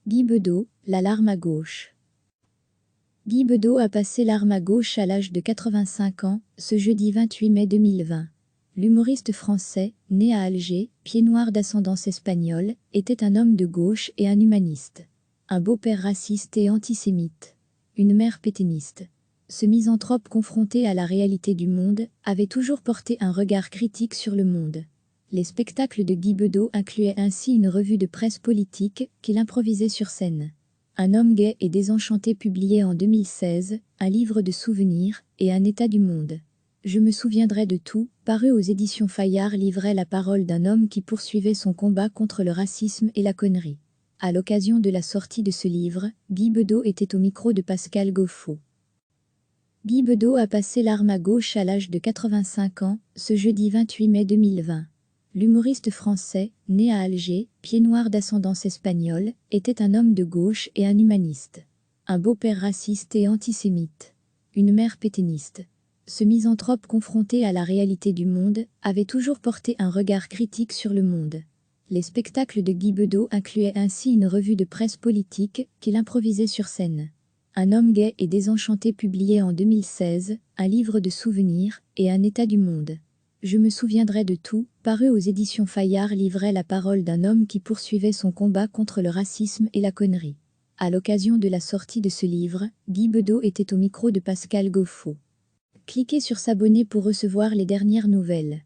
Guy Bedos, la larme à gauche. Guy Bedos a passé l'arme à gauche à l'âge de 85 ans, ce jeudi 28 mai 2020. L'humoriste français, né à Alger, pied noir d'ascendance espagnole, était un homme de gauche et un humaniste. Un beau-père raciste et antisémite. Une mère pétainiste. Ce misanthrope confronté à la réalité du monde avait toujours porté un regard critique sur le monde. Les spectacles de Guy Bedos incluaient ainsi une revue de presse politique qu'il improvisait sur scène. Un homme gai et désenchanté publié en 2016, un livre de souvenirs et un état du monde. Je me souviendrai de tout, paru aux éditions Fayard, livrait la parole d'un homme qui poursuivait son combat contre le racisme et la connerie. À l'occasion de la sortie de ce livre, Guy Bedos était au micro de Pascal Gauffo. Guy Bedos a passé l'arme à gauche à l'âge de 85 ans, ce jeudi 28 mai 2020. L'humoriste français, né à Alger, pied noir d'ascendance espagnole, était un homme de gauche et un humaniste. Un beau-père raciste et antisémite. Une mère pétainiste. Ce misanthrope confronté à la réalité du monde avait toujours porté un regard critique sur le monde. Les spectacles de Guy Bedos incluaient ainsi une revue de presse politique qu'il improvisait sur scène. Un homme gai et désenchanté publié en 2016, un livre de souvenirs et un état du monde. Je me souviendrai de tout, paru aux éditions Fayard, livrait la parole d'un homme qui poursuivait son combat contre le racisme et la connerie. À l'occasion de la sortie de ce livre, Guy Bedos était au micro de Pascal Gauffo. Cliquez sur s'abonner pour recevoir les dernières nouvelles.